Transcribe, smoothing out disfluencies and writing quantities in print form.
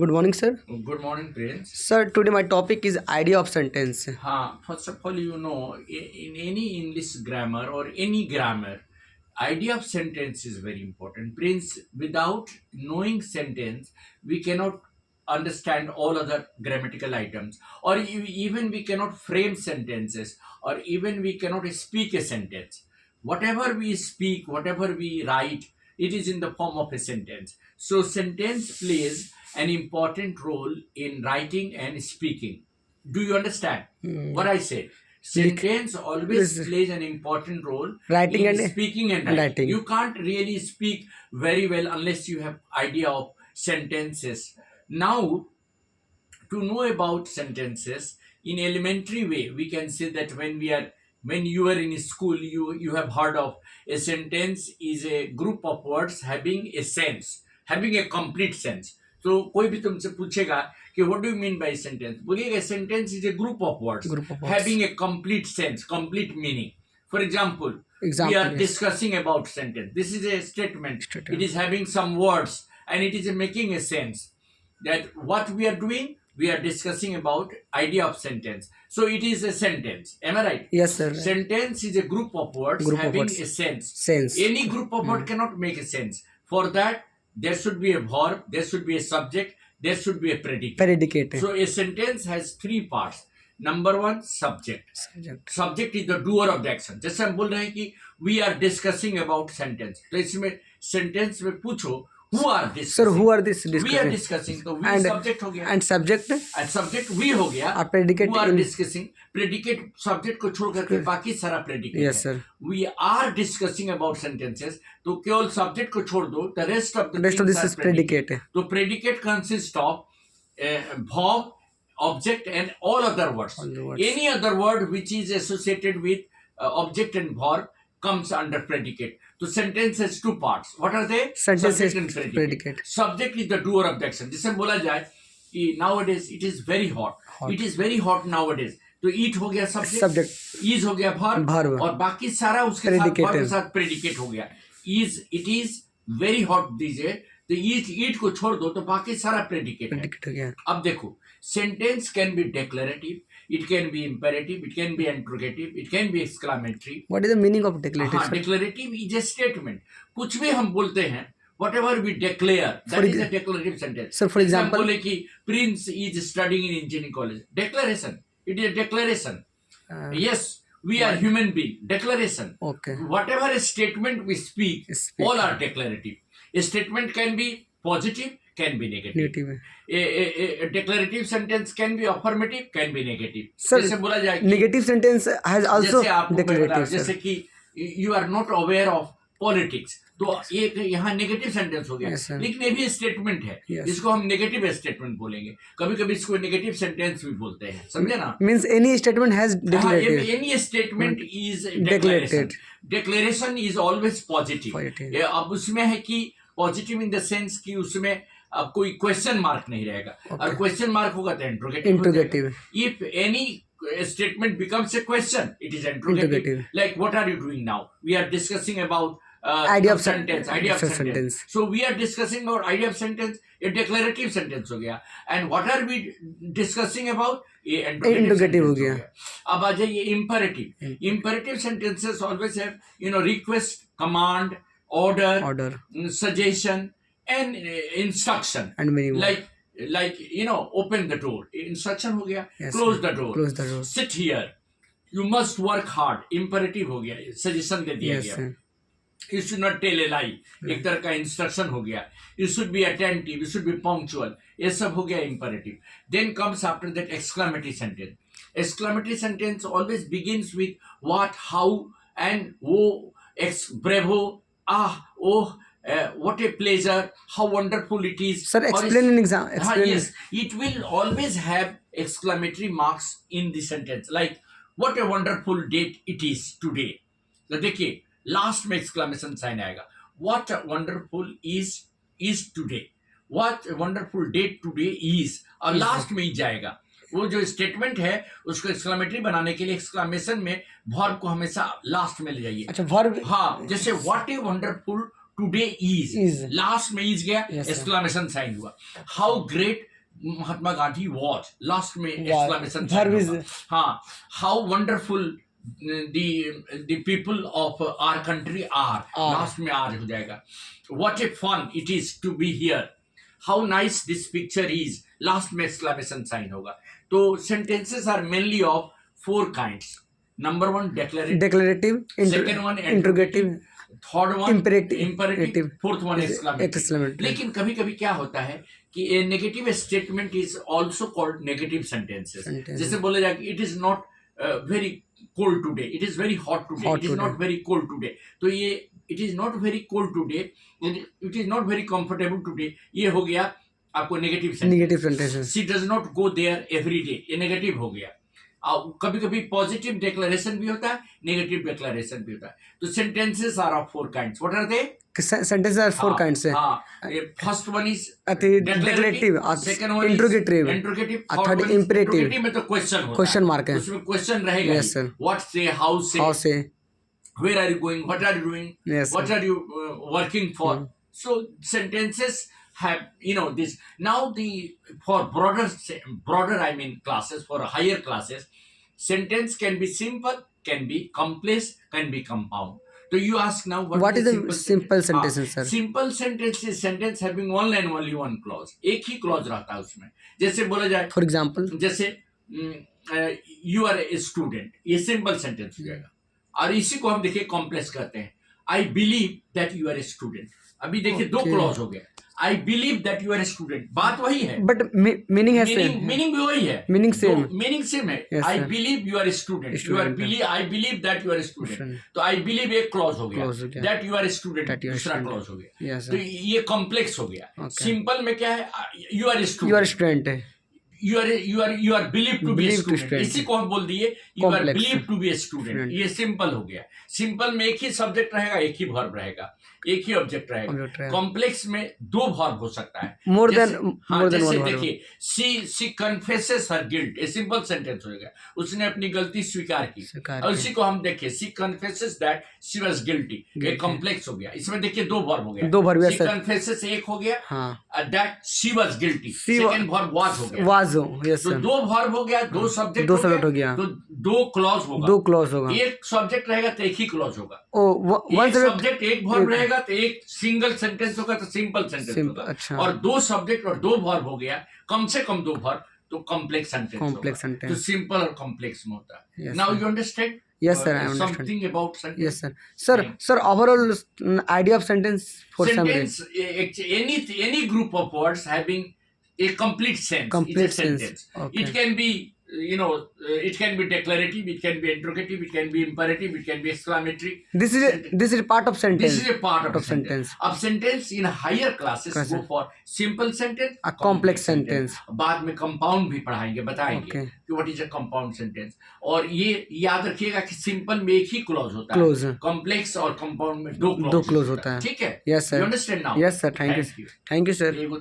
Good morning, sir. Good morning, Prince. Sir, today my topic is idea of sentence. First of all, in any English grammar or any grammar, idea of sentence is very important. Prince, without knowing sentence, we cannot understand all other grammatical items, or even we cannot frame sentences, or even we cannot speak a sentence. Whatever we speak, whatever we write, it is in the form of a sentence. So, sentence plays an important role in writing and speaking. Do you understand what I say? Sentence always Yes. plays an important role Writing in and- speaking and and writing. writing. You can't really speak very well unless you have idea of sentences. Now, to know about sentences in elementary way, we can say that when you are in school, you have heard of a sentence is a group of words having a sense, having a complete sense. तो कोई भी तुमसे पूछेगा कि what do you mean by sentence, बोलिएगा sentence is a group of words Group of words. having a complete sense, complete meaning. For example, we Example, are yes. discussing about sentence. This is a statement. Statement. It is having some words and it is making a sense that what we are doing, we are discussing about idea of sentence. So it is a sentence. Am I right? Yes, sir. Sentence is a group of words Group of having words. a sense. Sense. Any group of words cannot make a sense. For that, there should be a verb, there should be a subject, there should be a predicate. Predicate. So a sentence has three parts. Number one, subject. Subject. Subject is the doer of the action. जैसे हम बोल रहे हैं कि we are discussing about sentence, तो इसमें sentence में पूछो who are this. Sir, who are this we are discussing? Discussing, तो वी And सब्जेक्ट हो गया and subject? And subject we हो गया. A predicate who are in- discussing, predicate subject को छोड़ करके बाकी सारा predicate. Yes, sir. We are discussing about sentences, तो केवल सब्जेक्ट को छोड़ दो, the rest of the Rest of this is predicate. तो predicate consist of verb, object and all other words. All the words. Any other word which is associated with object and verb comes under predicate. So sentence has two parts. What are they? Sentence Subject is and predicate. predicate. Subject is the doer of the action. जिसे बोला जाए कि nowadays it is very hot. Hot. It is very hot nowadays. तो eat हो गया subject. Subject. Is हो गया verb. Verb. और बाकी सारा उसके साथ Predicate verb है. के साथ predicate हो गया. It is very hot दीजिए, तो eat को छोड़ दो तो बाकी सारा predicate है. Predicate हो गया. अब देखो, sentence can be declarative, it can be imperative, it can be interrogative, it can be exclamatory. What is the meaning of declarative? हाँ, sir? Declarative is a statement. कुछ भी हम बोलते हैं, whatever we declare, that is a declarative sentence. Sir, for जैसे हम example- बोले कि Prince is studying in engineering college, declaration. It is a declaration. Yes, we are human being. Declaration. Okay. Whatever a statement we speak, Speak. all are declarative. A statement can be positive, can be negative. Negative. A declarative sentence can be affirmative, can be negative. Sir, जैसे बोला जाए कि Negative sentence has also जैसे आपको मैं बता रहा हूँ, declarative. जैसे Sir. कि you are not aware of politics, तो एक यहाँ नेगेटिव सेंटेंस हो गया. Yes, sir. लेकिन ये भी स्टेटमेंट है, Yes. इसको हम नेगेटिव स्टेटमेंट बोलेंगे. कभी कभी इसको नेगेटिव सेंटेंस भी बोलते हैं, समझे ना. Means any statement has declarative. Any statement is Declarated. declaration. Declaration is always positive. Positive. अब उसमें है कि पॉजिटिव इन द सेंस कि उसमें अब कोई क्वेश्चन मार्क नहीं रहेगा. और क्वेश्चन मार्क होगा तो interrogative. Interrogative. If any statement becomes a question, it is interrogative. Interrogative. Like, what are you doing now? We are discussing about Idea of sentence. Idea of sentence. sentence. So we are discussing about idea of sentence. A declarative sentence हो गया. And what are we discussing about? A Interrogative हो गया. अब आ जाइए imperative. Imperative sentences always have request, command, order, suggestion, and instruction. And many more. Like open the door. Instruction हो गया. Yes, Close sir. the door. Close the door. Sit here. You must work hard. Imperative हो गया. Suggestion दे दिया Yes, गया. sir. You should not tell a lie. एक तरह का instruction हो गया. You should be attentive. You should be punctual. ये सब हो गया imperative. Then comes after that exclamatory sentence. Exclamatory sentence always begins with what, how, and oh, bravo, ah, oh, what a pleasure, how wonderful it is. Sir, Or explain an example. हाँ, Explain. yes, it will always have exclamatory marks in the sentence. Like, what a wonderful date it is today. तो देखिए, last में exclamation sign आएगा. What a wonderful is today. What a wonderful date today is. और last में ही जाएगा. वो जो statement है उसको एक्सक्लेमेटरी बनाने के लिए एक्सक्लेमेशन में वर्ब को हमेशा लास्ट में ले जाइए. अच्छा, verb. हाँ, जैसे what a wonderful today is. Is. Last में इज गया, Yes, sir. एक्सक्लेमेशन साइन हुआ. How great Mahatma Gandhi was, last में Wow. एक्सक्लेमेशन Verb is- हाँ, how wonderful the people of our country are, last में आर हो जाएगा. What a fun it is to be here, how nice this picture is, last में exclamation sign होगा. तो sentences are mainly of 4 kinds. Number 1 declarative, Declarative, second one interrogative, third one Imperative, imperative, fourth one exclamatory. Exclamatory. लेकिन कभी कभी क्या होता है कि a negative statement is also called negative sentences. Sentence. जैसे बोला जाए कि it is not very cold today, it is very hot today, Hot it is today. Not very cold today. तो ये it is not very cold today, it is not very comfortable today, ये हो गया आपको negative sentence. negative sentences. She does not go there every day, ये negative हो गया. कभी कभी पॉजिटिव डिक्लेरेशन भी होता है, नेगेटिव डिक्लेरेशन भी होता है. तो sentences are of 4 kinds. What are they? Sentences are 4 kinds. First one is Declarative, second one interrogative, interrogative, third imperative. में तो क्वेश्चन होता Question है, mark है. उसमें क्वेश्चन रहेगा. Yes, sir. व्हाट से, हाउ से, How say? where are you going, what are you doing, Yes, what sir. are you working for. So sentences have, this. Now for broader I mean classes, for higher classes, sentence can be simple, can be complex, can be compound. So you ask now, What is the simple sentences, sir? Simple sentence is sentence having one line, only one clause. एक ही clause रहता है उसमें. जैसे बोला जाए, For example, जैसे you are a student, ये simple sentence हो जाएगा. और इसी को हम देखिए कॉम्प्लेक्स करते हैं. I believe that you are a student. अभी देखिए दो Okay. क्लॉज हो गया. I believe that you are a student, बात वही है, but meaning has same. Meaning भी वही है. Meaning same. मीनिंग सेम है. Yes, I sir. Believe you are a student, you are Student. Believe, I believe that you are a student. Student. तो I believe एक clause हो गया, Clause हो गया. That you are a student That you are दूसरा student. Clause हो गया. Yes, तो sir. ये कॉम्प्लेक्स हो गया. Okay. सिंपल में क्या है, you are a You are student, a student. you are believed to be a Believed to student. student. इसी को हम बोल दिए you are Complex. believed to be a student. Student. ये सिंपल हो गया. सिंपल में एक ही सब्जेक्ट रहेगा, एक ही वर्ब रहेगा, एक ही ऑब्जेक्ट Object रहेगा. रहेगा. कॉम्प्लेक्स में 2 वर्ब हो सकता है. More जैसे- than हाँ, more than जैसे one verb. देखिए she confesses her guilt, ये सिंपल सेंटेंस होगा, उसने अपनी गलती स्वीकार की. स्वीकार और की. इसी को हम देखिए she confesses that she was guilty, ये Guilty. कॉम्प्लेक्स हो गया. इसमें देखिए 2 वर्ब हो गया. दो verb, yes, she sir. confesses एक हो गया, हाँ. that she was guilty, She wa- second verb was हो गया. Was हो. Yes, तो sir. 2 वर्ब हो गया, 2 सब्जेक्ट दो subject हो गया. तो 2 क्लॉज होगा. 2 clause होगा. एक सब्जेक्ट रहेगा तो एक ही क्लॉज होगा. Oh, one एक subject. सब्जेक्ट एक वर्ब रहेगा तो एक सिंगल सेंटेंस होगा, तो सिंपल सेंटेंस होगा. अच्छा. और 2 सब्जेक्ट और 2 वर्ब हो गया, कम से कम 2 वर्ब, तो कॉम्प्लेक्स सेंटेंस Complex होगा. sentence. तो सिंपल और कॉम्प्लेक्स में होता है. Yes, now sir. You understand Yes, sir, I understand. Something about sentence. Yes, sir. Sir, overall idea of sentence for summary. Sentence, any group of words having a complete sense Complete is a sense. sentence. Okay. It can be, it can be declarative, it can be interrogative, it can be imperative, it can be exclamatory. This is part of sentence. This is a part of of sentence. अब sentence in higher classes Classes. go for simple sentence, A complex sentence. बाद में compound भी पढ़ाएंगे, बताएंगे Okay. कि what is a compound sentence. और ये याद रखिएगा कि simple में एक ही clause होता Clause. है, complex और compound में 2 दो clause होता है. ठीक है. Yes, sir. You understand now? Yes, sir. Thank you. Thank you, sir. ये वो तो